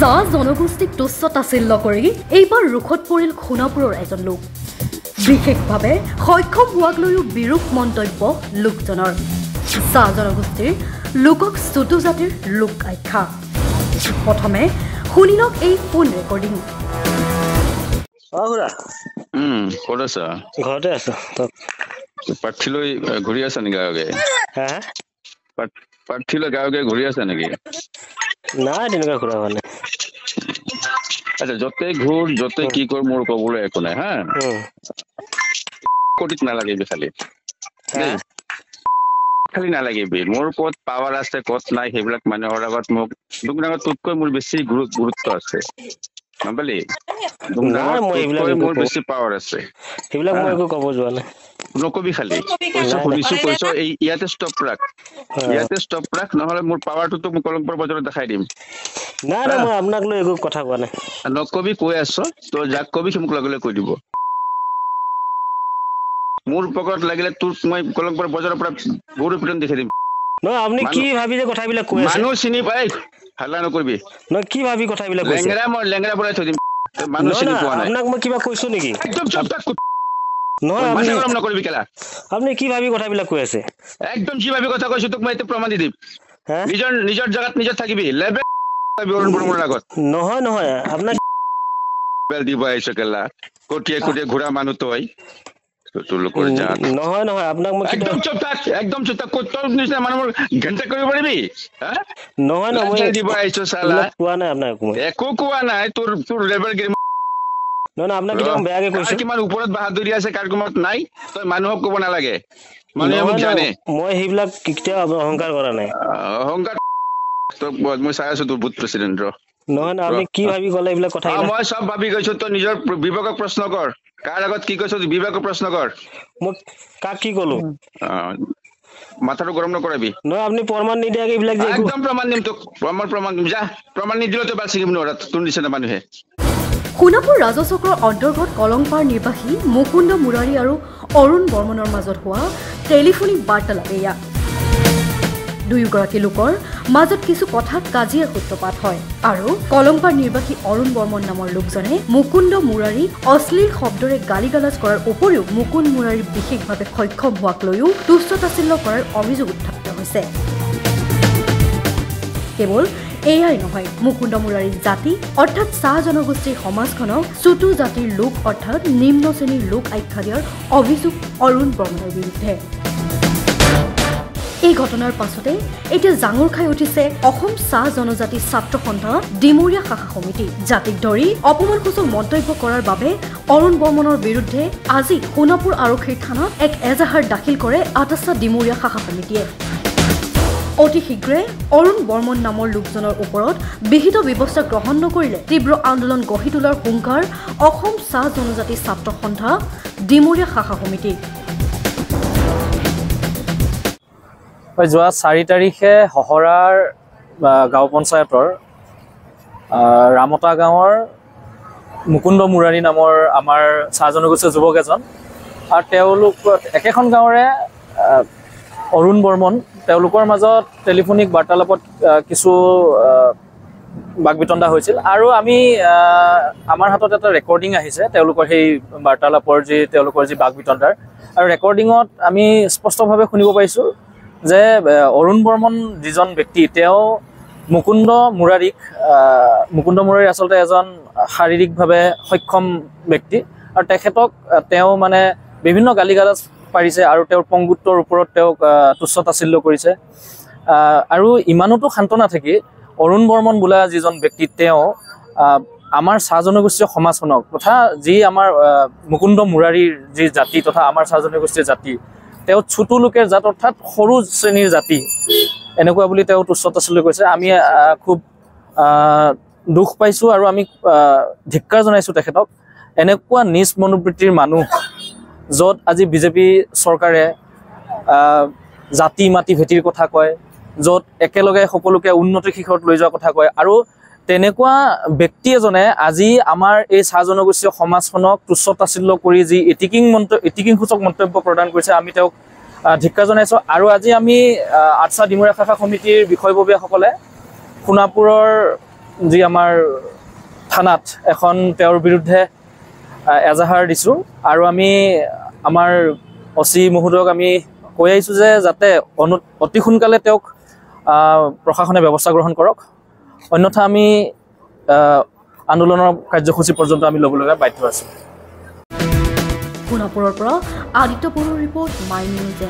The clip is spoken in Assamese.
চাহ জনগোষ্ঠীক তুচ্ছ তাচ্ছিল্য কৰি এইবাৰ ৰোষত পৰিল সোণাপুৰৰ এজন লোক। বিশেষভাৱে সক্ষম হোৱাক লৈও বিৰূপ মন্তব্য লোকজনৰ। চাহ জনগোষ্ঠীৰ লোকক চুটু জাতিৰ লোক আখ্যা। প্ৰথমে শুনি লওক এই ফোন ৰেকৰ্ডিং। ক'ত আছা? ঘৰতে আছো। প্ৰাৰ্থী লৈ ঘূৰি আছা নেকি গাঁৱে? প্ৰাৰ্থী লৈ গাঁৱে ঘূৰি আছা নেকি? নাই তেনেকুৱা ঘূৰা হোৱা নাই। আচ্ছা, য'তে ঘূৰ য'তে কি কৰ মোৰ ক'বলৈ একো নাই হা। কটিত নালাগিবি খালি খালি নালাগিবি। মোৰ ক'ত পাৱাৰ আছে ক'ত নাই সেইবিলাক মানুহৰ আগত মোক তোতকৈ মোৰ বেছি গুৰুত্ব আছে, গম পালি? মোৰ বেছি পাৱাৰ আছে, সেইবিলাক মই একো ক'ব যোৱা নাই। নকবি খালি শুনিছো কৈছ ইয়াতে ষ্টপ ৰাখ নহলে মোৰ পাৱাৰটো তোক কলমপুৰ বজাৰত দেখাই দিম। নাই নাই, মই আপোনাক লৈ একো কথা কোৱা নাই। নকবি কৈ আছ, তই যাক কবি সি মোক লগে কৈ দিব। মোৰ পকেট লাগিলে তোৰ মই কলমপুৰ বজাৰৰ পৰা গৰু পিটন দেখাই দিম। নহয়, আপুনি কি ভাবি যে কথাবিলাক কৈ আছে? মানুহ চিনি পাই হাল্লা নকৰিবি। নহয়, কি ভাবি কথাবিলাক কৈছে? লেংগৰা বৰাই থৈ দিম। মানুহ চিনি পোৱা নাই। আপোনাক মই কিবা কৈছো নেকি? একদম চুপ থাক। নহয়, নকৰিবি কেলা। আপুনি কি ভাবি কথাবিলাক কৈ আছে? একদম কি ভাবি কথা কৈছো তোক মই এতিয়া প্ৰমাণ দি দিম। নিজৰ জাগাত নিজৰ থাকিবি। নহয় নহয়, আপোনাক দিব আহিছ কেলা। কটিয়াই ঘূৰা মানুহ তই। নহয় নহয়, আপোনাক মই একদম চুপ থাক। তোৰ নিচিনা মানুহৰ ঘণ্টা কৰিব পাৰিবি? নহয় নহয়, দিব আহিছ চালা। কোৱা নাই আপোনাক একো কোৱা নাই। তোৰ লেবেল নহয়, আপোনাক কেতিয়াবা বেয়াকে কৈছো। কিমান ওপৰত বাহাদুৰি আছে কাৰ কোমত নাই, তই মানুহক ক'ব নালাগে। মানুহে মোক জানে। মই সেইবিলাক কেতিয়াও অহংকাৰ কৰা নাই। অহংকাৰ মই চাই আছো তোৰ বুথ প্ৰেচিডেণ্ট। নহয় নহয়, আপুনি কি ভাবি ক'লে এইবিলাক কথা? মই চব ভাবি গৈছো। তই নিজৰ বিবেকক প্ৰশ্ন কৰ। কাৰ আগত কি কৈছ বিবেকক প্ৰশ্ন কৰ। মই কাক কি ক'লো? মাথাটো গৰম নকৰাবি। নহয়, আপুনি প্ৰমাণ নিদিয়াকে এইবিলাক যে একদম প্ৰমাণ দিম তোক। প্ৰমাণ দিম। যা, প্ৰমাণ নিদিলেও তই বাচি নোৱাৰা তোৰ নিচিনা মানুহে। সোণাপুৰ ৰাজচক্ৰৰ অন্তৰ্গত কলংপাৰ নিবাসী মুকুন্দ মুৰাৰী আৰু অৰুণ বৰ্মনৰ মাজত হোৱা টেলিফোনিক বাৰ্তালাপ এয়া। দুয়োগৰাকী লোকৰ মাজত কিছু কথা কাজিয়াৰ সূত্ৰপাত হয় আৰু কলংপাৰ নিৰ্বাসী অৰুণ বৰ্মন নামৰ লোকজনে মুকুন্দ মুৰাৰী অশ্লীল শব্দৰে গালি গালাজ কৰাৰ উপৰিও মুকুন্দ মুৰাৰীৰ বিশেষভাৱে সক্ষম হোৱাক লৈও তুচ্ছ তাচ্ছিল্য কৰাৰ অভিযোগ উত্থাপিত হৈছে। কেৱল এয়াই নহয়, মুকুন্দ মুৰাৰীৰ জাতি অৰ্থাৎ চাহ জনগোষ্ঠীৰ সমাজখনক চুটু জাতিৰ লোক অৰ্থাৎ নিম্ন শ্ৰেণীৰ লোক আখ্যা দিয়াৰ অভিযোগ অৰুণ বৰ্মনৰ বিৰুদ্ধে। এই ঘটনাৰ পাছতে এতিয়া জাঙুৰ খাই উঠিছে অসম চাহ জনজাতি ছাত্ৰ সন্থা ডিমৰীয়া শাখা সমিতি। জাতিক ধৰি অপমানসূচক মন্তব্য কৰাৰ বাবে অৰুণ বৰ্মনৰ বিৰুদ্ধে আজি সোণাপুৰ আৰক্ষীৰ থানাত এক এজাহাৰ দাখিল কৰে আটাছা ডিমৰীয়া শাখা সমিতিয়ে। অতি শীঘ্ৰে অৰুণ বৰ্মন নামৰ লোকজনৰ ওপৰত বিহিত ব্যৱস্থা গ্ৰহণ নকৰিলে তীব্ৰ আন্দোলন গঢ়ি তোলাৰ হুংকাৰ অসম চাহ জনজাতি ছাত্ৰ সন্থা ডিমৰীয়া শাখা সমিতি। যোৱা 4 তাৰিখে হহৰাৰ গাঁও পঞ্চায়তৰ ৰামতা গাঁৱৰ মুকুন্দ মুৰাৰী নামৰ আমাৰ চাহ জনগোষ্ঠীয় যুৱক এজন আৰু তেওঁলোক একেখন গাঁৱৰে অৰুণ বৰ্মন, তেওঁলোকৰ মাজত টেলিফোনিক বাৰ্তালাপত কিছু বাক বিতণ্ডা হৈছিল আৰু আমি আমাৰ হাতত এটা ৰেকৰ্ডিং আহিছে তেওঁলোকৰ সেই বাৰ্তালাপৰ তেওঁলোকৰ বাক বিতণ্ডাৰ। আৰু ৰেকৰ্ডিঙত আমি স্পষ্টভাৱে শুনিব পাইছোঁ যে অৰুণ বৰ্মন যিজন ব্যক্তি তেওঁ মুকুন্দ মুৰাৰী আচলতে এজন শাৰীৰিকভাৱে সক্ষম ব্যক্তি আৰু তেখেতক তেওঁ মানে বিভিন্ন গালি গালাজ পাৰিছে আৰু তেওঁৰ পংগুত্বৰ ওপৰত তেওঁক তুচ্ছ তাচ্ছিল্য কৰিছে। আৰু ইমানতো শান্ত নাথাকি অৰুণ বৰ্মন বোলা যিজন ব্যক্তি তেওঁ আমাৰ চাহ জনগোষ্ঠীয় সমাজখনক তথা যি আমাৰ মুকুন্দ মুৰাৰীৰ যি জাতি তথা আমাৰ চাহ জনগোষ্ঠীৰ জাতি তেওঁ চুটু লোকেৰ জাত অৰ্থাৎ সৰু শ্ৰেণীৰ জাতি এনেকুৱা বুলি তেওঁ তুচ্ছ তাচ্ছিল্য কৰিছে। আমি খুব দুখ পাইছোঁ আৰু আমি ধিক্কাৰ জনাইছোঁ তেখেতক। এনেকুৱা নিজ মনোবৃত্তিৰ মানুহ য'ত আজি বিজেপি চৰকাৰে জাতি মাটি ভেটিৰ কথা কয়, য'ত একেলগে সকলোকে উন্নতিৰ শিখৰত লৈ যোৱাৰ কথা কয় আৰু তেনেকুৱা ব্যক্তি এজনে আজি আমাৰ এই চাহ জনগোষ্ঠীয় সমাজখনক তুচ্ছ তাচ্ছিল্য কৰি যি ইতিকিংসূচক মন্তব্য প্ৰদান কৰিছে আমি তেওঁক ধিক্কাৰ জনাইছোঁ। আৰু আজি আমি আটাছা ডিমৰীয়া শাখা সমিতিৰ বিষয়ববীয়াসকলে সোণাপুৰৰ যি আমাৰ থানাত এখন তেওঁৰ বিৰুদ্ধে এজাহাৰ দিছোঁ আৰু আমি আমাৰ অচি মহোদয়ক আমি কৈ আহিছোঁ যে যাতে অতি সোনকালে তেওঁক প্ৰশাসনে ব্যৱস্থা গ্ৰহণ কৰক, অন্যথা আমি আন্দোলনৰ কাৰ্যসূচী পৰ্যন্ত আমি ল'বলগীয়া বাধ্য আছোঁ। সোণাপুৰৰ পৰা আদিত্য বড়োৰ ৰিপৰ্ট, মাই নিউজ।